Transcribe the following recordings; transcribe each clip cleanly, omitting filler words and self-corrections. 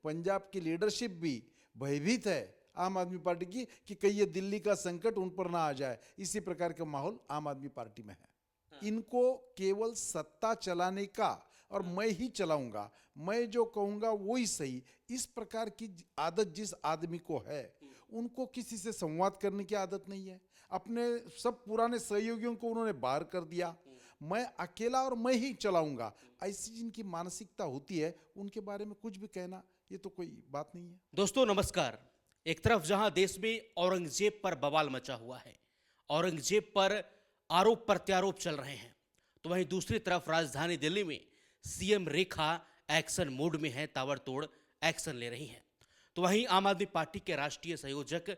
पंजाब की लीडरशिप भी भयभीत है आम आदमी पार्टी की कि कहीं ये दिल्ली का संकट उन पर ना आ जाए। इसी प्रकार का माहौल आम आदमी पार्टी में है। इनको केवल सत्ता चलाने का और मैं ही चलाऊंगा, मैं जो कहूंगा वो ही सही, इस प्रकार की आदत जिस आदमी को है, उनको किसी से संवाद करने की आदत नहीं है। अपने सब पुराने सहयोगियों को उन्होंने बाहर कर दिया, मैं अकेला और मैं ही चलाऊंगा, ऐसी जिनकी मानसिकता होती है उनके बारे में कुछ भी कहना ये तो कोई बात नहीं है। दोस्तों नमस्कार। एक तरफ जहां देश में औरंगजेब पर बवाल मचा हुआ है, औरंगजेब पर आरोप प्रत्यारोप चल रहे हैं, तो वहीं दूसरी तरफ राजधानी दिल्ली में सीएम रेखा एक्शन मोड में है, ताबड़तोड़ एक्शन ले रही हैं। तो वहीं आम आदमी पार्टी के राष्ट्रीय संयोजक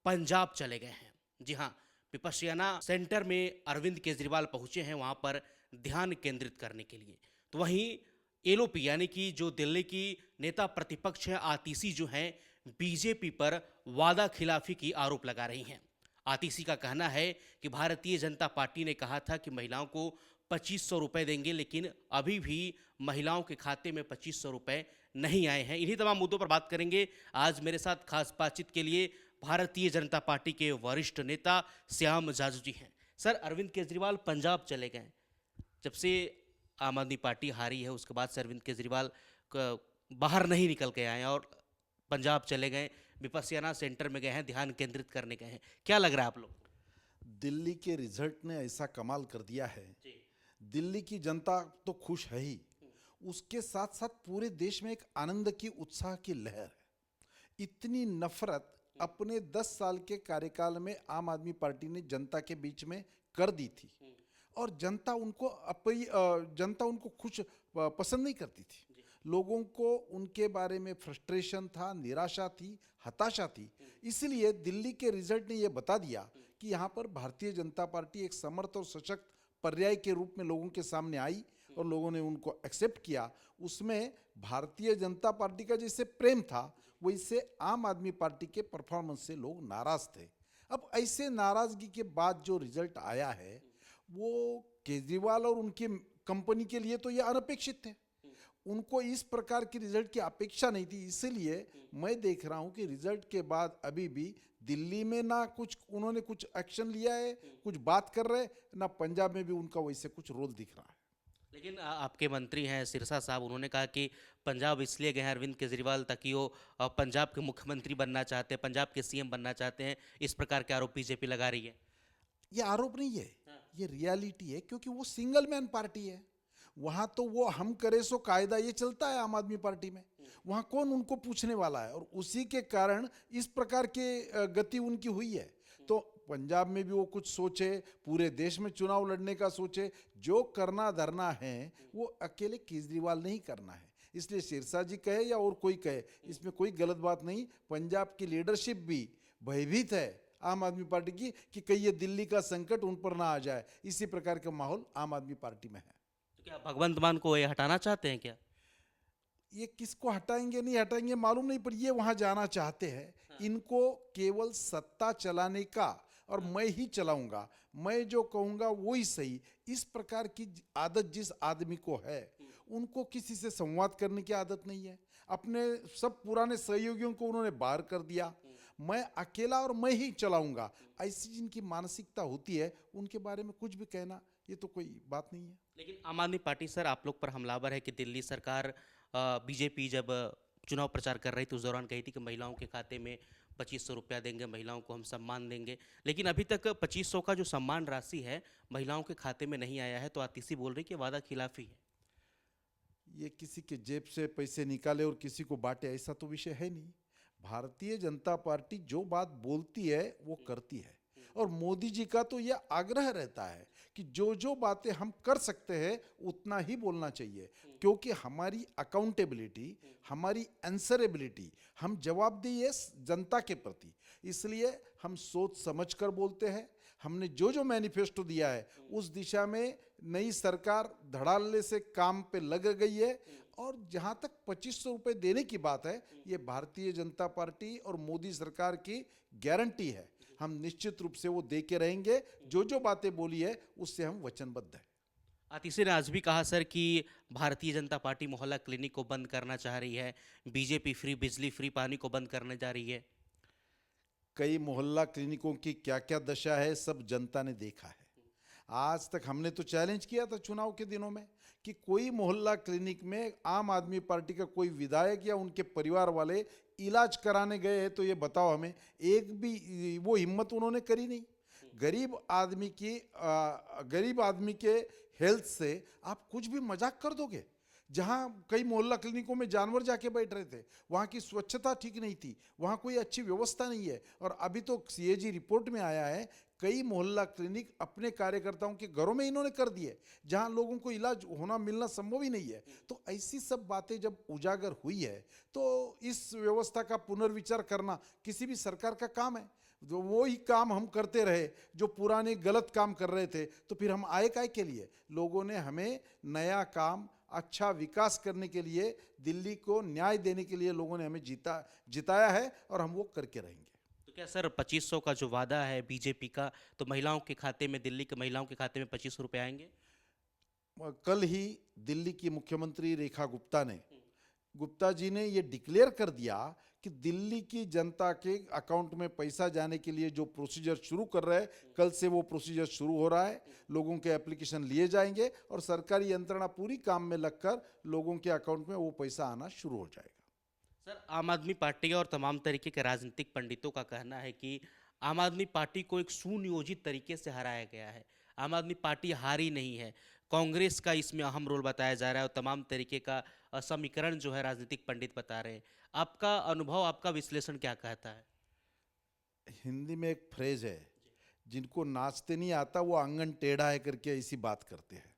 पंजाब चले गए हैं। जी हां, विपश्यना सेंटर में अरविंद केजरीवाल पहुंचे हैं वहां पर ध्यान केंद्रित करने के लिए। तो वहीं एलओपी यानी कि जो दिल्ली की नेता प्रतिपक्ष है आतिशी जो हैं बीजेपी पर वादा खिलाफी की आरोप लगा रही हैं। आतिशी का कहना है कि भारतीय जनता पार्टी ने कहा था कि महिलाओं को 2500 रुपए देंगे, लेकिन अभी भी महिलाओं के खाते में 2500 रुपए नहीं आए हैं। इन्हीं तमाम मुद्दों पर बात करेंगे। आज मेरे साथ खास बातचीत के लिए भारतीय जनता पार्टी के वरिष्ठ नेता श्याम जाजू जी हैं। सर, अरविंद केजरीवाल पंजाब चले गए। जब से आम आदमी पार्टी हारी है उसके बाद से अरविंद केजरीवाल बाहर नहीं निकल के आए और पंजाब चले गए, विपस्यना सेंटर में गए हैं, ध्यान केंद्रित करने गए हैं। क्या लग रहा है आप लोग? दिल्ली के रिजल्ट ने ऐसा कमाल कर दिया है, जी। दिल्ली की जनता तो खुश है ही, उसके साथ साथ पूरे देश में एक आनंद की उत्साह की लहर है। इतनी नफरत अपने 10 साल के कार्यकाल में आम आदमी पार्टी ने जनता के बीच में कर दी थी और जनता उनको खुश पसंद नहीं करती थी। लोगों को उनके बारे में फ्रस्ट्रेशन था, निराशा थी, हताशा थी। इसलिए दिल्ली के रिजल्ट ने यह बता दिया कि यहाँ पर भारतीय जनता पार्टी एक समर्थ और सशक्त पर्याय के रूप में लोगों के सामने आई और लोगों ने उनको एक्सेप्ट किया। उसमें भारतीय जनता पार्टी का जैसे प्रेम था वैसे आम आदमी पार्टी के परफॉर्मेंस से लोग नाराज थे। अब ऐसे नाराजगी के बाद जो रिजल्ट आया है वो केजरीवाल और उनकी कंपनी के लिए तो ये अनपेक्षित थे। उनको इस प्रकार की रिजल्ट की अपेक्षा नहीं थी। इसलिए मैं देख रहा हूं कि रिजल्ट के बाद अभी भी दिल्ली में ना कुछ उन्होंने कुछ एक्शन लिया है, कुछ बात कर रहे, ना पंजाब में भी उनका वैसे कुछ रोल दिख रहा है। लेकिन आपके मंत्री हैं सिरसा साहब, उन्होंने कहा कि पंजाब इसलिए गए हैं अरविंद केजरीवाल ताकि वो पंजाब के मुख्यमंत्री बनना चाहते हैं, पंजाब के सीएम बनना चाहते हैं। इस प्रकार के आरोप बीजेपी लगा रही है। ये आरोप नहीं है, ये रियलिटी है, क्योंकि वो सिंगल मैन पार्टी है। वहां तो वो हम करे सो कायदा ये चलता है आम आदमी पार्टी में। वहां कौन उनको पूछने वाला है, और उसी के कारण इस प्रकार के गति उनकी हुई है। तो पंजाब में भी वो कुछ सोचे, पूरे देश में चुनाव लड़ने का सोचे, जो करना धरना है वो अकेले केजरीवाल नहीं करना है। इसलिए सिरसा जी कहे या और कोई कहे, इसमें कोई गलत बात नहीं। पंजाब की लीडरशिप भी भयभीत है आम आदमी पार्टी की कि कहीं ये दिल्ली का संकट उन पर ना आ जाए। इसी प्रकार का माहौल आम आदमी पार्टी में है। तो क्या भगवंत मान को ये हटाना चाहते हैं क्या? ये किसको हटाएंगे नहीं हटाएंगे मालूम नहीं, पर ये वहां जाना चाहते हैं। इनको केवल सत्ता चलाने का और मैं ही चलाऊंगा, मैं जो कहूंगा वो ही सही, इस प्रकार की आदत जिस आदमी को है, उनको किसी से संवाद करने की आदत नहीं है। अपने सब पुराने सहयोगियों को उन्होंने बाहर कर दिया, मैं अकेला और मैं ही चलाऊंगा, ऐसी जिनकी मानसिकता होती है उनके बारे में कुछ भी कहना ये तो कोई बात नहीं है। लेकिन आम आदमी पार्टी सर आप लोग पर हमलावर है कि दिल्ली सरकार बीजेपी जब चुनाव प्रचार कर रही थी उस दौरान कही थी कि महिलाओं के खाते में 2500 रुपया देंगे, महिलाओं को हम सम्मान देंगे। लेकिन अभी तक 2500 का जो सम्मान राशि है महिलाओं के खाते में नहीं आया है, तो आतिशी बोल रही कि वादा खिलाफी है। ये किसी के जेब से पैसे निकाले और किसी को बांटे ऐसा तो विषय है नहीं। भारतीय जनता पार्टी जो बात बोलती है वो करती है, और मोदी जी का तो यह आग्रह रहता है कि जो जो बातें हम कर सकते हैं उतना ही बोलना चाहिए, क्योंकि हमारी अकाउंटेबिलिटी, हमारी आंसरेबिलिटी, हम जवाबदेही है जनता के प्रति। इसलिए हम सोच समझ कर बोलते हैं। हमने जो जो मैनिफेस्टो दिया है उस दिशा में नई सरकार धड़ाल्ले से काम पे लग गई है। और जहां तक 2500 रुपए देने की बात है, ये भारतीय जनता पार्टी और मोदी सरकार की गारंटी है। हम निश्चित रूप से वो दे के रहेंगे। जो जो बातें बोली है उससे हम वचनबद्ध हैं। आतिशी ने आज भी कहा सर कि भारतीय जनता पार्टी मोहल्ला क्लिनिक को बंद करना चाह रही है, बीजेपी फ्री बिजली फ्री पानी को बंद करने जा रही है। कई मोहल्ला क्लिनिकों की क्या क्या दशा है सब जनता ने देखा है। आज तक हमने तो चैलेंज किया था चुनाव के दिनों में कि कोई मोहल्ला क्लिनिक में आम आदमी पार्टी का कोई विधायक या उनके परिवार वाले इलाज कराने गए हैं तो ये बताओ हमें, एक भी वो हिम्मत उन्होंने करी नहीं। गरीब आदमी के हेल्थ से आप कुछ भी मजाक कर दोगे। जहाँ कई मोहल्ला क्लिनिकों में जानवर जाके बैठ रहे थे, वहाँ की स्वच्छता ठीक नहीं थी, वहाँ कोई अच्छी व्यवस्था नहीं है। और अभी तो सीएजी रिपोर्ट में आया है कई मोहल्ला क्लिनिक अपने कार्यकर्ताओं के घरों में इन्होंने कर दिए, जहाँ लोगों को इलाज होना मिलना संभव ही नहीं है। तो ऐसी सब बातें जब उजागर हुई है तो इस व्यवस्था का पुनर्विचार करना किसी भी सरकार का काम है। जो वो ही काम हम करते रहे जो पुराने गलत काम कर रहे थे, तो फिर हम आए काय के लिए? लोगों ने हमें नया काम, अच्छा विकास करने के लिए, दिल्ली को न्याय देने के लिए लोगों ने हमें जिताया है और हम वो करके रहेंगे। तो क्या सर 2500 का जो वादा है बीजेपी का, तो महिलाओं के खाते में, दिल्ली के महिलाओं के खाते में 2500 रुपये आएंगे? कल ही दिल्ली की मुख्यमंत्री रेखा गुप्ता जी ने ये डिक्लेयर कर दिया कि दिल्ली की जनता के अकाउंट में पैसा जाने के लिए जो प्रोसीजर शुरू कर रहे हैं, कल से वो प्रोसीजर शुरू हो रहा है। लोगों के एप्लीकेशन लिए जाएंगे और सरकारी यंत्रणा पूरी काम में लगकर लोगों के अकाउंट में वो पैसा आना शुरू हो जाएगा। सर आम आदमी पार्टी और तमाम तरीके के राजनीतिक पंडितों का कहना है कि आम आदमी पार्टी को एक सुनियोजित तरीके से हराया गया है। आम आदमी पार्टी हारी नहीं है, कांग्रेस का इसमें अहम रोल बताया जा रहा है और तमाम तरीके का समीकरण जो है राजनीतिक पंडित बता रहे हैं। आपका अनुभव, आपका विश्लेषण क्या कहता है? हिंदी में एक फ्रेज है, जिनको नाचते नहीं आता वो आंगन टेढ़ा है करके ऐसी बात करते हैं।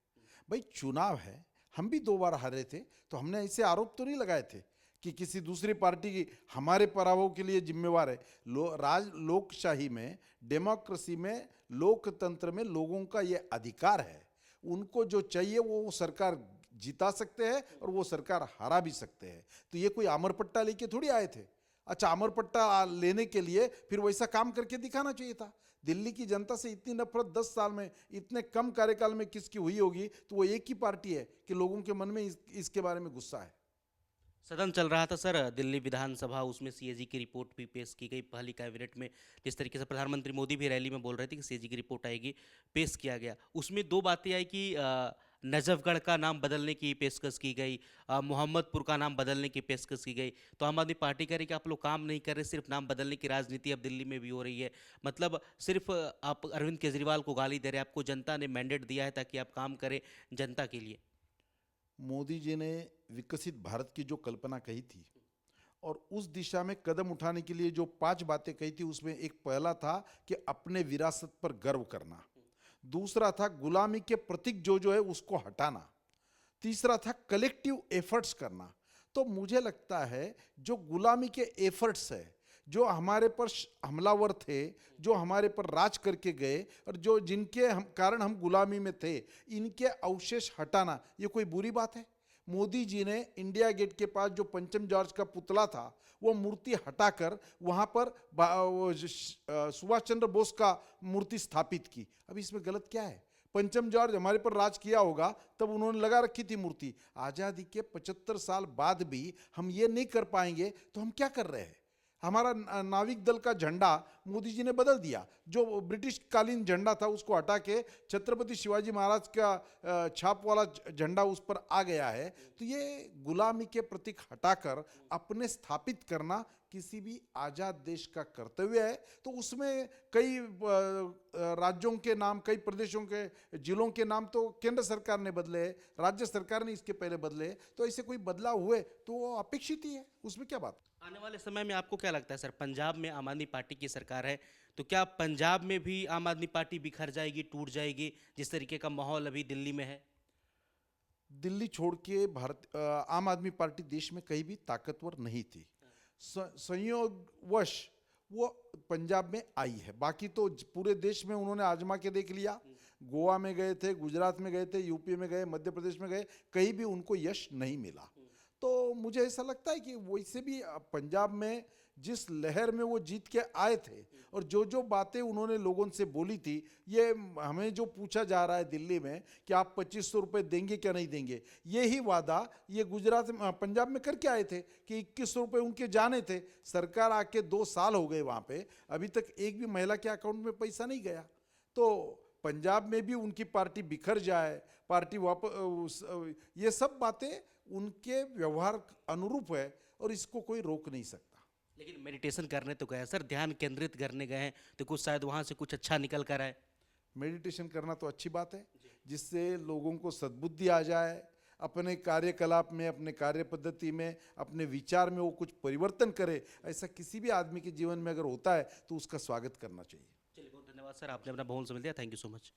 भाई चुनाव है, हम भी 2 बार हारे थे, तो हमने ऐसे आरोप तो नहीं लगाए थे कि किसी दूसरी पार्टी की हमारे पराभव के लिए जिम्मेवार है। लोकशाही में, डेमोक्रेसी में, लोकतंत्र में लोगों का ये अधिकार है। उनको जो चाहिए वो सरकार जिता सकते हैं और वो सरकार हरा भी सकते हैं। तो ये कोई अमरपट्टा लेके थोड़ी आए थे। अच्छा, अमरपट्टा लेने के लिए फिर वैसा काम करके दिखाना चाहिए था। दिल्ली की जनता से इतनी नफरत 10 साल में, इतने कम कार्यकाल में किसकी हुई होगी? तो वो एक ही पार्टी है कि लोगों के मन में इसके बारे में गुस्सा है। सदन चल रहा था सर, दिल्ली विधानसभा, उसमें सीएजी की रिपोर्ट भी पेश की गई पहली कैबिनेट में। जिस तरीके से प्रधानमंत्री मोदी भी रैली में बोल रहे थे कि सीएजी की रिपोर्ट आएगी, पेश किया गया। उसमें 2 बातें आई कि नजफगढ़ का नाम बदलने की पेशकश की गई, मोहम्मदपुर का नाम बदलने की पेशकश की गई। तो आम आदमी पार्टी कह रही कि आप लोग काम नहीं कर रहे, सिर्फ नाम बदलने की राजनीति अब दिल्ली में भी हो रही है। मतलब सिर्फ आप अरविंद केजरीवाल को गाली दे रहे हैं, आपको जनता ने मैंडेट दिया है ताकि आप काम करें जनता के लिए। मोदी जी ने विकसित भारत की जो कल्पना कही थी और उस दिशा में कदम उठाने के लिए जो 5 बातें कही थी, उसमें एक पहला था कि अपने विरासत पर गर्व करना, दूसरा था गुलामी के प्रतीक जो है उसको हटाना, तीसरा था कलेक्टिव एफर्ट्स करना। तो मुझे लगता है जो गुलामी के एफर्ट्स है, जो हमारे पर हमलावर थे, जो हमारे पर राज करके गए और जो जिनके कारण हम गुलामी में थे, इनके अवशेष हटाना ये कोई बुरी बात है? मोदी जी ने इंडिया गेट के पास जो पंचम जॉर्ज का पुतला था वो मूर्ति हटाकर वहाँ पर सुभाष चंद्र बोस का मूर्ति स्थापित की। अब इसमें गलत क्या है? पंचम जॉर्ज हमारे पर राज किया होगा तब उन्होंने लगा रखी थी मूर्ति। आज़ादी के 75 साल बाद भी हम ये नहीं कर पाएंगे तो हम क्या कर रहे हैं? हमारा नाविक दल का झंडा मोदी जी ने बदल दिया, जो ब्रिटिश कालीन झंडा था उसको हटा के छत्रपति शिवाजी महाराज का छाप वाला झंडा उस पर आ गया है। तो ये गुलामी के प्रतीक हटाकर अपने स्थापित करना किसी भी आज़ाद देश का कर्तव्य है। तो उसमें कई राज्यों के नाम, कई प्रदेशों के जिलों के नाम तो केंद्र सरकार ने बदले, राज्य सरकार ने इसके पहले बदले। तो ऐसे कोई बदलाव हुए तो वो अपेक्षित ही है, उसमें क्या बात? आने वाले समय में आपको क्या लगता है सर, पंजाब में आम आदमी पार्टी की सरकार है, तो क्या पंजाब में भी आम आदमी पार्टी बिखर जाएगी, टूट जाएगी, जिस तरीके का माहौल अभी दिल्ली में है? दिल्ली छोड़ के आम आदमी पार्टी देश में कहीं भी ताकतवर नहीं थी। संयोगवश वो पंजाब में आई है, बाकी तो पूरे देश में उन्होंने आजमा के देख लिया। गोवा में गए थे, गुजरात में गए थे, यूपी में गए, मध्य प्रदेश में गए, कहीं भी उनको यश नहीं मिला। तो मुझे ऐसा लगता है कि वैसे भी पंजाब में जिस लहर में वो जीत के आए थे और जो जो बातें उन्होंने लोगों से बोली थी, ये हमें जो पूछा जा रहा है दिल्ली में कि आप 2500 रुपये देंगे क्या नहीं देंगे, ये ही वादा ये गुजरात में पंजाब में करके आए थे कि 2100 रुपये उनके जाने थे। सरकार आके 2 साल हो गए वहाँ पे, अभी तक एक भी महिला के अकाउंट में पैसा नहीं गया। तो पंजाब में भी उनकी पार्टी बिखर जाए, पार्टी वापस, ये सब बातें उनके व्यवहार अनुरूप है और इसको कोई रोक नहीं सकता। लेकिन मेडिटेशन करने तो गए सर, ध्यान केंद्रित करने गए हैं, तो कुछ शायद वहाँ से कुछ अच्छा निकल कर आए। मेडिटेशन करना तो अच्छी बात है, जिससे लोगों को सद्बुद्धि आ जाए, अपने कार्यकलाप में, अपने कार्य पद्धति में, अपने विचार में वो कुछ परिवर्तन करे। ऐसा किसी भी आदमी के जीवन में अगर होता है तो उसका स्वागत करना चाहिए। चलिए, बहुत धन्यवाद सर, आपने अपना बहुत समय दिया। Thank you so much.